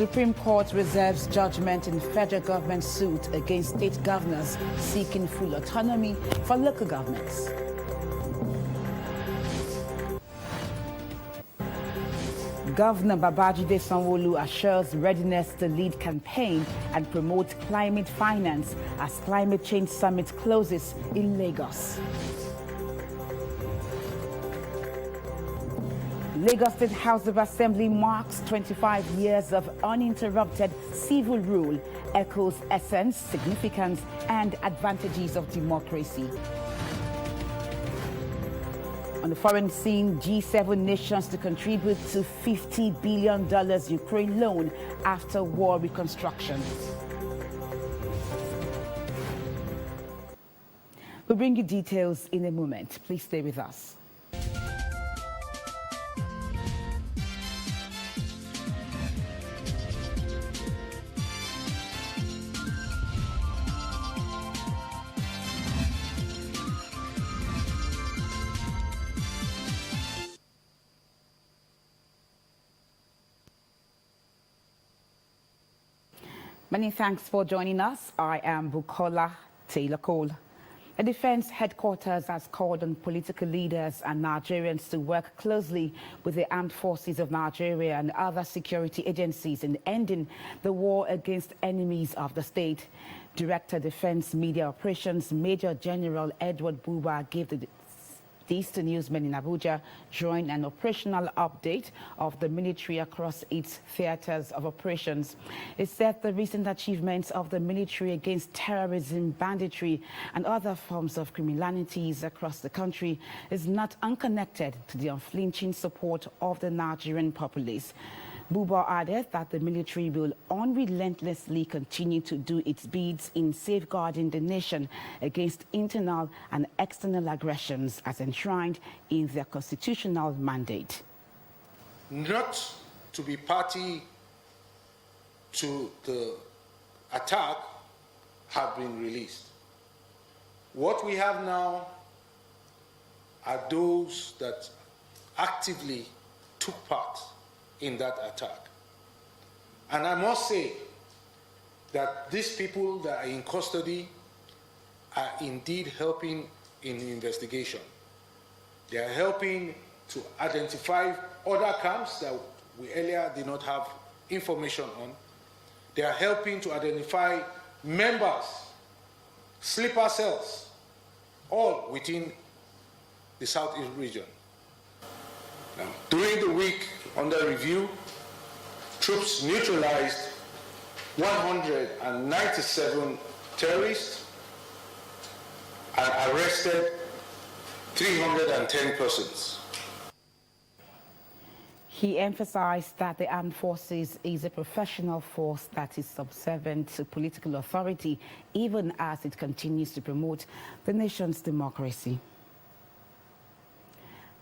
Supreme Court reserves judgment in federal government suit against state governors seeking full autonomy for local governments. Governor Babajide Sanwo-Olu assures readiness to lead campaign and promote climate finance as climate change summit closes in Lagos. Lagos State House of Assembly marks 25 years of uninterrupted civil rule, echoes essence, significance, and advantages of democracy. On the foreign scene, G7 nations to contribute to $50 billion Ukraine loan after war reconstruction. We'll bring you details in a moment. Please stay with us. Many thanks for joining us. I am Bukola Taylor Cole. The Defense Headquarters has called on political leaders and Nigerians to work closely with the Armed Forces of Nigeria and other security agencies in ending the war against enemies of the state. Director Defense Media Operations Major General Edward Buba gave these to newsmen in Abuja during an operational update of the military across its theaters of operations. It said the recent achievements of the military against terrorism, banditry, and other forms of criminalities across the country is not unconnected to the unflinching support of the Nigerian populace. Buba added that the military will unrelentlessly continue to do its bids in safeguarding the nation against internal and external aggressions as enshrined in their constitutional mandate. Not to be party to the attack have been released. What we have now are those that actively took part in that attack. And I must say that these people that are in custody are indeed helping in the investigation. They are helping to identify other camps that we earlier did not have information on. They are helping to identify members, sleeper cells, all within the Southeast region. Now, during the week under review, troops neutralized 197 terrorists and arrested 310 persons. He emphasized that the armed forces is a professional force that is subservient to political authority, even as it continues to promote the nation's democracy.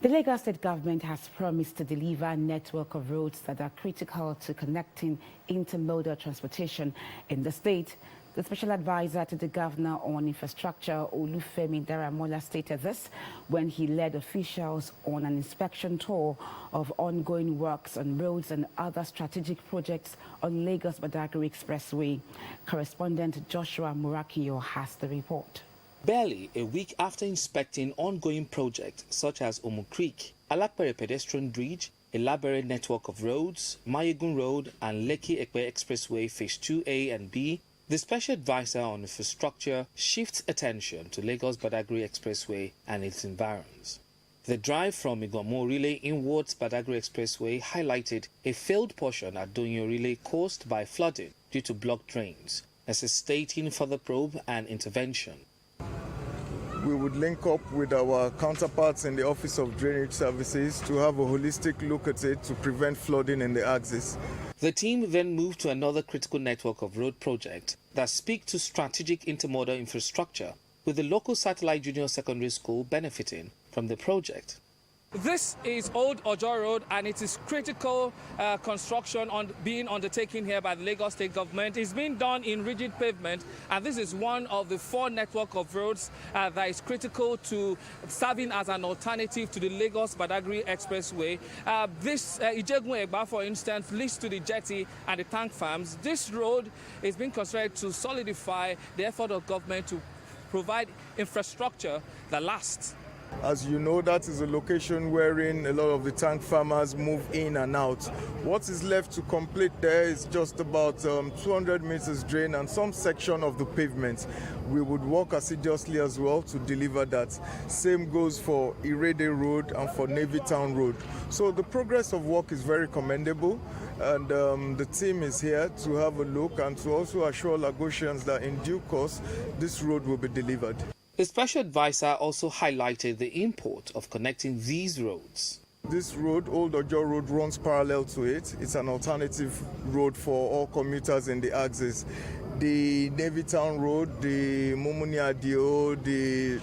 The Lagos State government has promised to deliver a network of roads that are critical to connecting intermodal transportation in the state. The special advisor to the governor on infrastructure, Olufemi Daramola, stated this when he led officials on an inspection tour of ongoing works on roads and other strategic projects on Lagos-Badagry Expressway. Correspondent Joshua Murakio has the report. Barely a week after inspecting ongoing projects such as Omo Creek, Alapere Pedestrian Bridge, elaborate network of roads, Mayegun Road and Lekki-Ekpe Expressway Phase 2A and B, the Special Advisor on Infrastructure shifts attention to Lagos-Badagry Expressway and its environs. The drive from Igomo-Orile inwards Badagry Expressway highlighted a failed portion at Donyi-Orile caused by flooding due to blocked drains, necessitating further probe and intervention. We would link up with our counterparts in the Office of Drainage Services to have a holistic look at it to prevent flooding in the axis. The team then moved to another critical network of road projects that speak to strategic intermodal infrastructure, with the local satellite junior secondary school benefiting from the project. This is Old Ojo Road, and it is critical construction being undertaken here by the Lagos State government. It's being done in rigid pavement, and this is one of the 4 network of roads that is critical to serving as an alternative to the Lagos-Badagry Expressway. This Ijegun Egba, for instance, leads to the jetty and the tank farms. This road is being constructed to solidify the effort of government to provide infrastructure that lasts. As you know, that is a location wherein a lot of the tank farmers move in and out. What is left to complete there is just about 200 meters drain and some section of the pavement. We would work assiduously as well to deliver that. Same goes for Irede Road and for Navy Town Road. So the progress of work is very commendable, and the team is here to have a look and to also assure Lagosians that in due course this road will be delivered. The special advisor also highlighted the import of connecting these roads. This road, Old Ojo Road, runs parallel to it. It's an alternative road for all commuters in the axis. The Navy Town Road, the Momuni Adio, the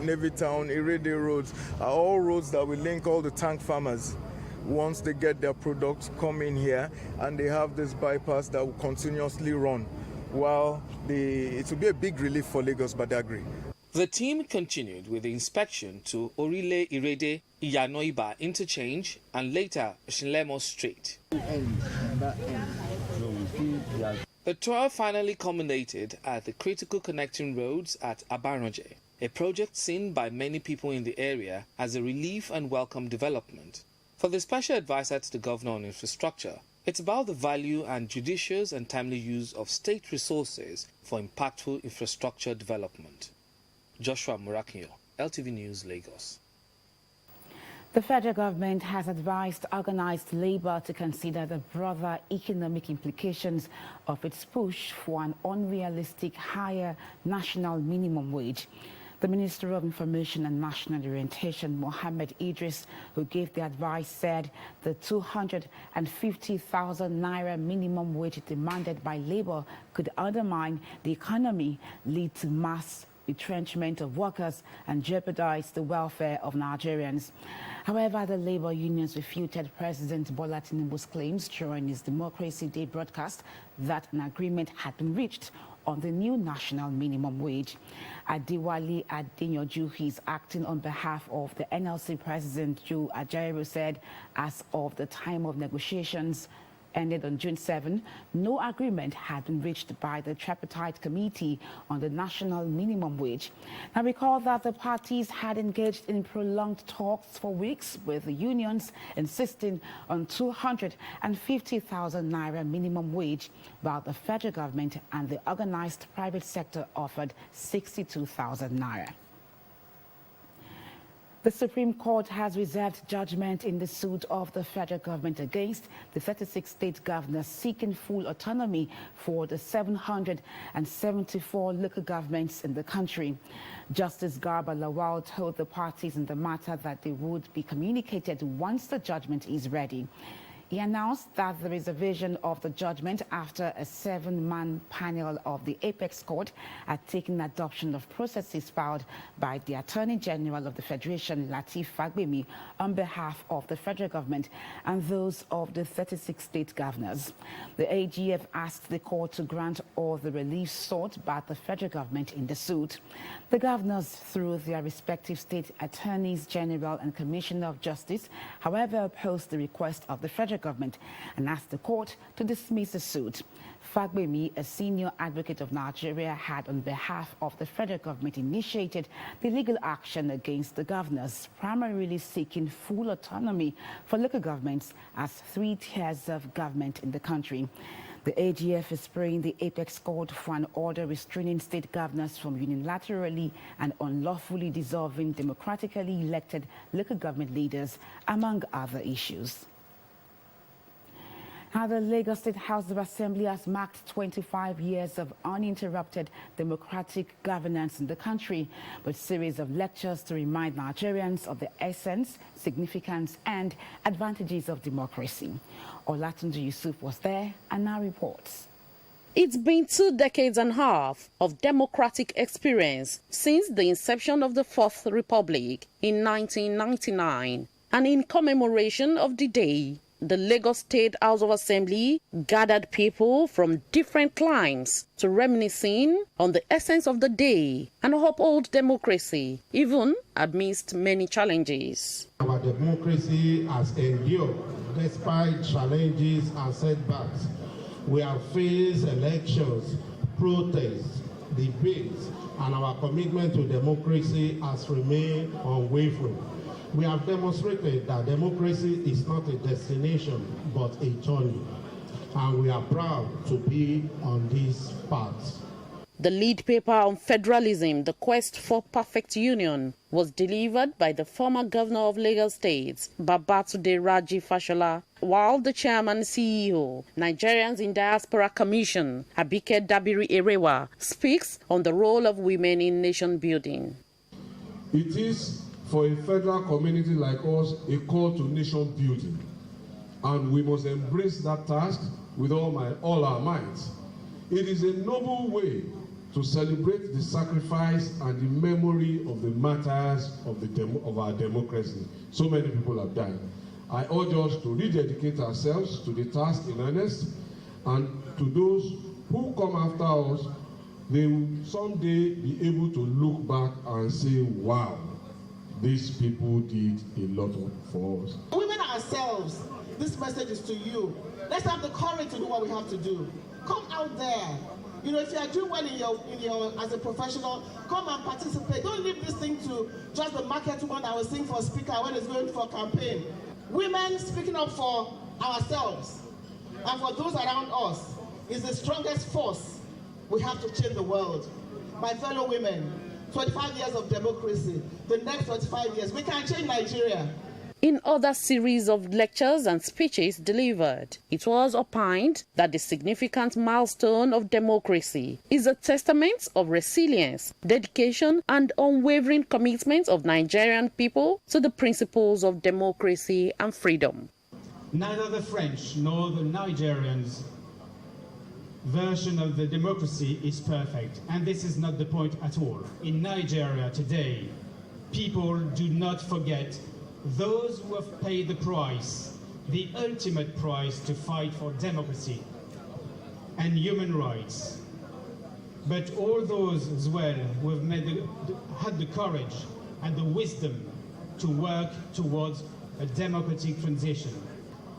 Navy Town, Irede roads are all roads that will link all the tank farmers. Once they get their products, come in here, and they have this bypass that will continuously run. Well, it will be a big relief for Lagos-Badagry. The team continued with the inspection to Orile Irede Iyanoiba interchange and later Shinlemo Street. The tour finally culminated at the critical connecting roads at Abaronje, a project seen by many people in the area as a relief and welcome development. For the special advisor to the governor on infrastructure, it's about the value and judicious and timely use of state resources for impactful infrastructure development. Joshua Murakinyo, LTV News, Lagos. The federal government has advised organized labor to consider the broader economic implications of its push for an unrealistic higher national minimum wage. The Minister of Information and National Orientation, Mohammed Idris, who gave the advice, said the 250,000 naira minimum wage demanded by labor could undermine the economy, lead to mass retrenchment of workers, and jeopardize the welfare of Nigerians. However, the labor unions refuted President Bola Tinubu's claims during his Democracy Day broadcast that an agreement had been reached on the new national minimum wage. Adewale Adeyanju, who is acting on behalf of the NLC President Joe Ajaero, said as of the time of negotiations ended on June 7, no agreement had been reached by the tripartite committee on the national minimum wage. Now, recall that the parties had engaged in prolonged talks for weeks, with the unions insisting on 250,000 naira minimum wage, while the federal government and the organized private sector offered 62,000 naira. The Supreme Court has reserved judgment in the suit of the federal government against the 36 state governors seeking full autonomy for the 774 local governments in the country. Justice Garba Lawal told the parties in the matter that they would be communicated once the judgment is ready. He announced that the reservation of the judgment after a 7-man panel of the Apex Court had taken adoption of processes filed by the Attorney General of the Federation, Lateef Fagbemi, on behalf of the federal government and those of the 36 state governors. The AGF asked the court to grant all the relief sought by the federal government in the suit. The governors, through their respective state attorneys general and Commissioner of Justice, however, opposed the request of the federal government and asked the court to dismiss the suit. Fagbemi, a senior advocate of Nigeria, had on behalf of the federal government initiated the legal action against the governors, primarily seeking full autonomy for local governments as 3 tiers of government in the country. The AGF is praying the Apex Court for an order restraining state governors from unilaterally and unlawfully dissolving democratically elected local government leaders, among other issues. Now, the Lagos State House of Assembly has marked 25 years of uninterrupted democratic governance in the country, with a series of lectures to remind Nigerians of the essence, significance, and advantages of democracy. Olatunji Yusuf was there and now reports. It's been 2 decades and a half of democratic experience since the inception of the Fourth Republic in 1999. And in commemoration of the day, the Lagos State House of Assembly gathered people from different climes to reminiscing on the essence of the day and uphold democracy, even amidst many challenges. Our democracy has endured despite challenges and setbacks. We have faced elections, protests, debates, and our commitment to democracy has remained unwavering. We have demonstrated that democracy is not a destination, but a journey. And we are proud to be on this path. The lead paper on federalism, The Quest for Perfect Union, was delivered by the former governor of Lagos State, Babatunde Raji Fashola, while the chairman CEO, Nigerians in Diaspora Commission, Abike Dabiri Erewa, speaks on the role of women in nation building. It is for a federal community like us a call to nation building, and we must embrace that task with all our might. It is a noble way to celebrate the sacrifice and the memory of the martyrs of our democracy. So many people have died. I urge us to rededicate ourselves to the task in earnest, and to those who come after us, they will someday be able to look back and say, wow, these people did a lot for us. Women ourselves, this message is to you. Let's have the courage to do what we have to do. Come out there. You know, if you are doing well in your as a professional, come and participate. Don't leave this thing to just the market woman that was singing for a speaker when it's going for a campaign. Women speaking up for ourselves and for those around us is the strongest force. We have to change the world. My fellow women, 25 years of democracy, the next 25 years, we can change Nigeria. In other series of lectures and speeches delivered, it was opined that the significant milestone of democracy is a testament of resilience, dedication, and unwavering commitment of Nigerian people to the principles of democracy and freedom. Neither the French nor the Nigerians' version of the democracy is perfect, and this is not the point at all. In Nigeria today, people do not forget those who have paid the price, the ultimate price to fight for democracy and human rights. But all those as well who have had the courage and the wisdom to work towards a democratic transition.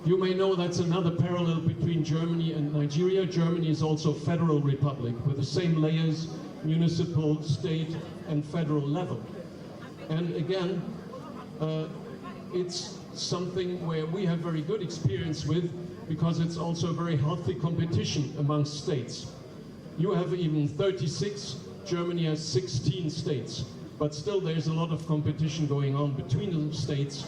You may know that's another parallel between Germany and Nigeria. Germany is also a federal republic with the same layers, municipal, state, and federal level. And again, it's something where we have very good experience with, because it's also a very healthy competition amongst states. You have even 36, Germany has 16 states, but still there's a lot of competition going on between the states,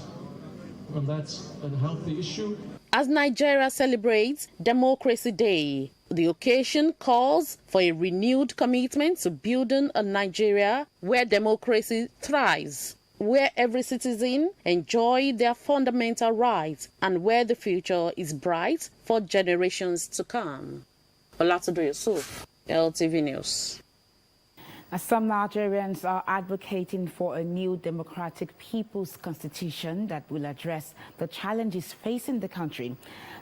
and that's a healthy issue. As Nigeria celebrates Democracy Day, the occasion calls for a renewed commitment to building a Nigeria where democracy thrives, where every citizen enjoys their fundamental rights, and where the future is bright for generations to come. Olatunde Yusuf, LTV News. Some Nigerians are advocating for a new democratic people's constitution that will address the challenges facing the country.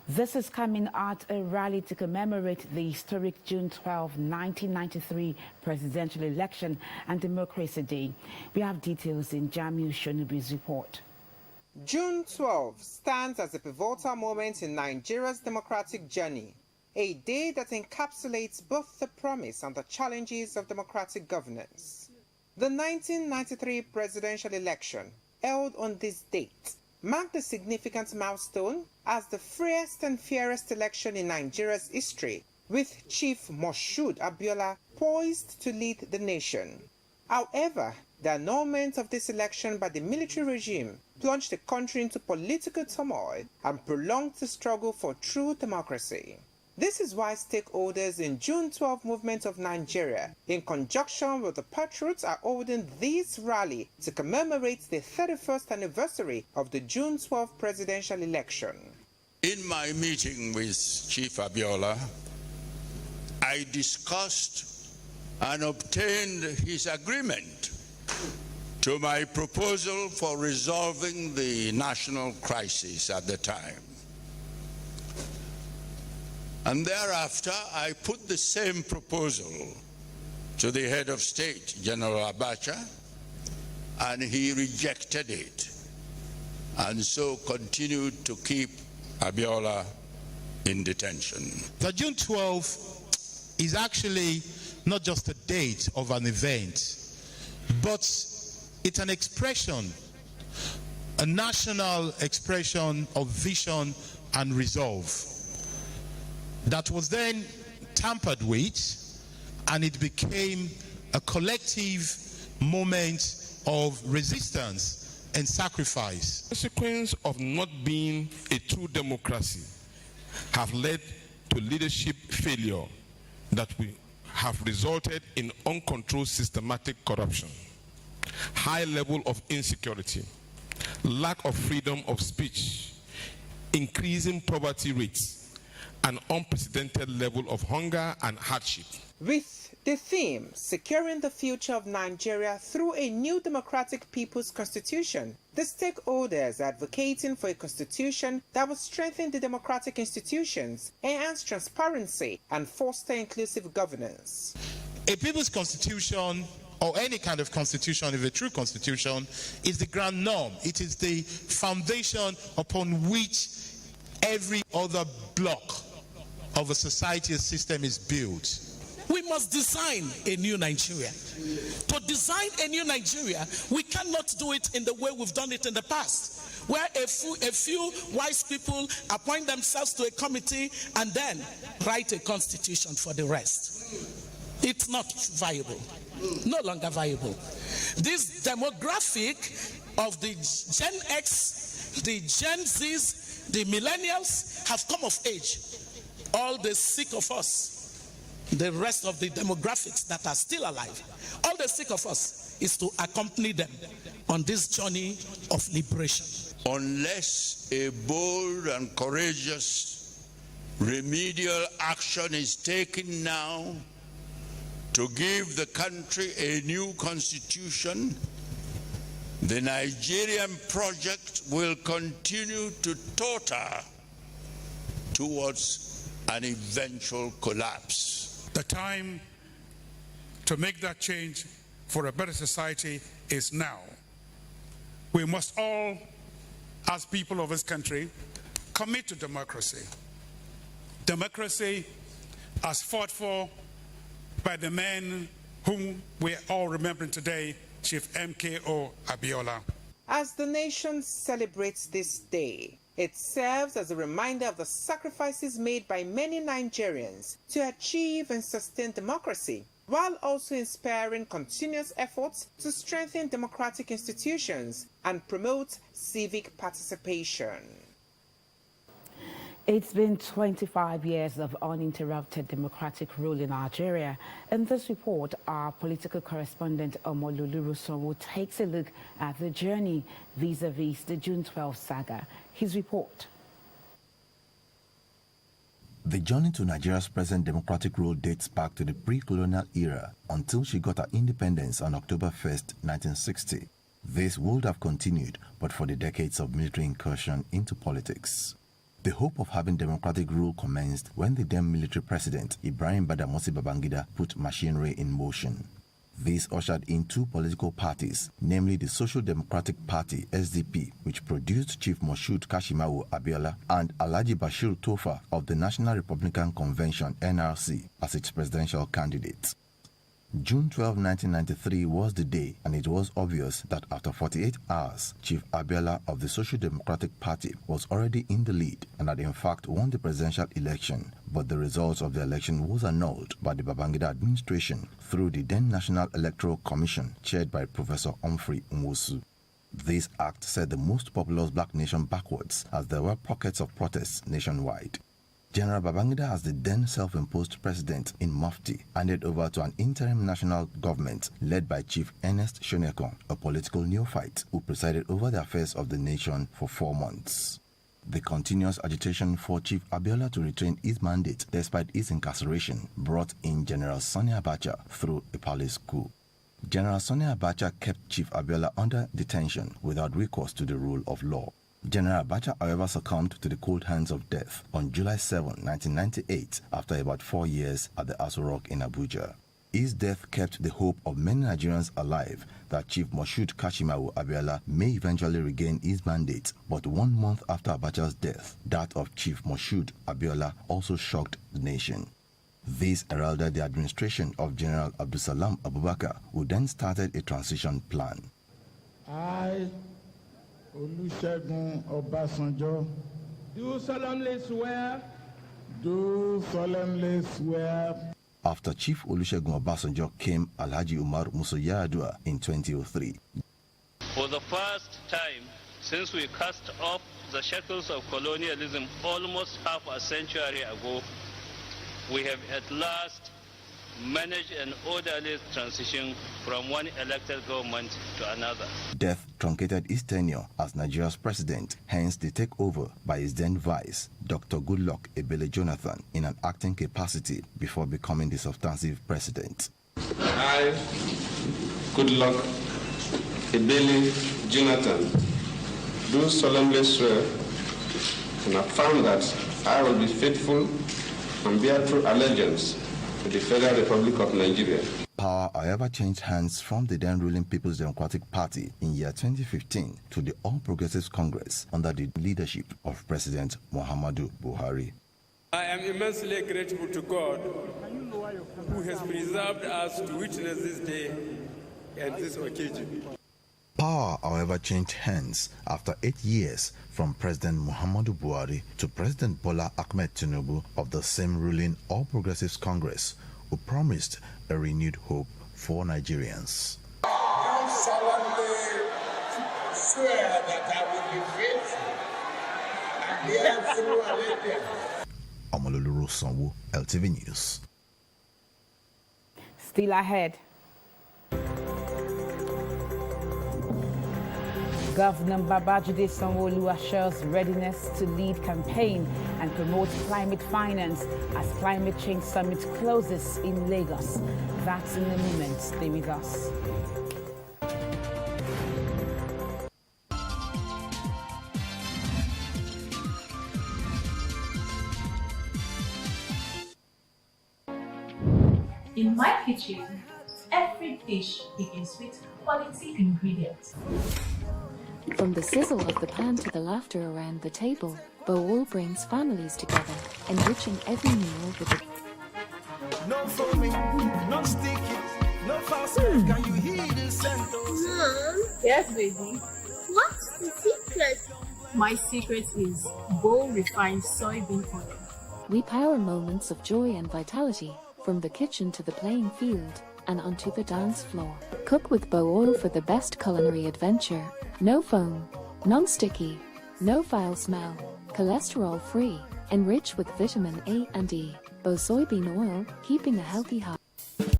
This is coming at a rally to commemorate the historic June 12, 1993 presidential election and Democracy Day. We have details in Jamiu Shonubi's report. June 12 stands as a pivotal moment in Nigeria's democratic journey, a day that encapsulates both the promise and the challenges of democratic governance. The 1993 presidential election, held on this date, marked a significant milestone as the freest and fairest election in Nigeria's history, with Chief Moshood Abiola poised to lead the nation. However, the annulment of this election by the military regime plunged the country into political turmoil and prolonged the struggle for true democracy. This is why stakeholders in June 12 movement of Nigeria, in conjunction with the Patriots, are holding this rally to commemorate the 31st anniversary of the June 12 presidential election. In my meeting with Chief Abiola, I discussed and obtained his agreement to my proposal for resolving the national crisis at the time. And thereafter, I put the same proposal to the head of state, General Abacha, and he rejected it, and so continued to keep Abiola in detention. The June 12 is actually not just a date of an event, but it's an expression, a national expression of vision and resolve that was then tampered with, and it became a collective moment of resistance and sacrifice. The consequence of not being a true democracy have led to leadership failure that we have resulted in uncontrolled systematic corruption, high level of insecurity, lack of freedom of speech, increasing poverty rates, an unprecedented level of hunger and hardship. With the theme, Securing the Future of Nigeria Through a New Democratic People's Constitution, the stakeholders are advocating for a constitution that will strengthen the democratic institutions, enhance transparency, and foster inclusive governance. A people's constitution, or any kind of constitution, if a true constitution, is the grand norm. It is the foundation upon which every other block of a society system is built. We must design a new Nigeria. To design a new Nigeria, we cannot do it in the way we've done it in the past, where a few wise people appoint themselves to a committee and then write a constitution for the rest. It's not viable, no longer viable. This demographic of the Gen X, the Gen Zs, the millennials have come of age. All they seek of us, the rest of the demographics that are still alive, all they seek of us is to accompany them on this journey of liberation. Unless a bold and courageous remedial action is taken now to give the country a new constitution, the Nigerian project will continue to totter towards an eventual collapse. The time to make that change for a better society is now. We must all, as people of this country, commit to democracy. Democracy as fought for by the men whom we are all remembering today, Chief MKO Abiola. As the nation celebrates this day, it serves as a reminder of the sacrifices made by many Nigerians to achieve and sustain democracy, while also inspiring continuous efforts to strengthen democratic institutions and promote civic participation. It's been 25 years of uninterrupted democratic rule in Nigeria. In this report, our political correspondent Omololu Rusowo takes a look at the journey vis-a-vis the June 12 saga. His report. The journey to Nigeria's present democratic rule dates back to the pre-colonial era until she got her independence on October 1st, 1960. This would have continued but for the decades of military incursion into politics. The hope of having democratic rule commenced when the then military president Ibrahim Badamasi Babangida put machinery in motion. This ushered in two political parties, namely the Social Democratic Party SDP, which produced Chief Moshood Kashimawo Abiola, and Alhaji Bashir Tofa of the National Republican Convention (NRC) as its presidential candidate. June 12, 1993 was the day, and it was obvious that after 48 hours, Chief Abiola of the Social Democratic Party was already in the lead and had in fact won the presidential election, but the results of the election was annulled by the Babangida administration through the then National Electoral Commission chaired by Professor Humphrey Nwosu. This act set the most populous black nation backwards as there were pockets of protests nationwide. General Babangida, as the then self-imposed president in Mufti, handed over to an interim national government led by Chief Ernest Shonekon, a political neophyte who presided over the affairs of the nation for 4 months. The continuous agitation for Chief Abiola to retain his mandate despite his incarceration brought in General Sani Abacha through a palace coup. General Sani Abacha kept Chief Abiola under detention without recourse to the rule of law. General Abacha, however, succumbed to the cold hands of death on July 7, 1998, after about 4 years at the Aso Rock in Abuja. His death kept the hope of many Nigerians alive that Chief Moshood Kashimawo Abiola may eventually regain his mandate. But 1 month after Abacha's death, that of Chief Moshood Abiola also shocked the nation. This heralded the administration of General Abdulsalam Abubakar, who then started a transition plan. I, Olusegun Obasanjo, do solemnly swear. After Chief Olusegun Obasanjo came Alhaji Umar Musa Yar'Adua in 2003. For the first time since we cast off the shackles of colonialism almost half a century ago, we have at last managed an orderly transition from one elected government to another. Death truncated his tenure as Nigeria's president, hence the takeover by his then vice, Dr. Goodluck Ebele Jonathan, in an acting capacity before becoming the substantive president. I, Goodluck Ebele Jonathan, do solemnly swear and affirm that I will be faithful and bear true allegiance to the Federal Republic of Nigeria. Power, however, changed hands from the then ruling People's Democratic Party in year 2015 to the All Progressives Congress under the leadership of President Muhammadu Buhari. I am immensely grateful to God who has preserved us to witness this day and this occasion. Power, however, changed hands after 8 years from President Muhammadu Buhari to President Bola Ahmed Tinubu of the same ruling All Progressives Congress, who promised a renewed hope for Nigerians. I solemnly swear that I will be faithful and bear true allegiance. Omololu Sanwo, LTV News. Still ahead. Governor Babajide Sanwo-Olu assures readiness to lead campaign and promote climate finance as Climate Change Summit closes in Lagos. That's in a moment. Stay with us. In my kitchen, every dish begins with quality ingredients. From the sizzle of the pan to the laughter around the table, Bowl brings families together, enriching every meal with a... No foaming, no sticky, no fast. Can you hear the scent? Mom? Yes, baby. What's the secret? My secret is Bowl refined soybean oil. We power moments of joy and vitality, from the kitchen to the playing field and onto the dance floor. Cook with Bow Oil for the best culinary adventure. No foam, non-sticky, no foul smell, cholesterol-free, enriched with vitamin A and E. Bow soybean oil, keeping a healthy heart.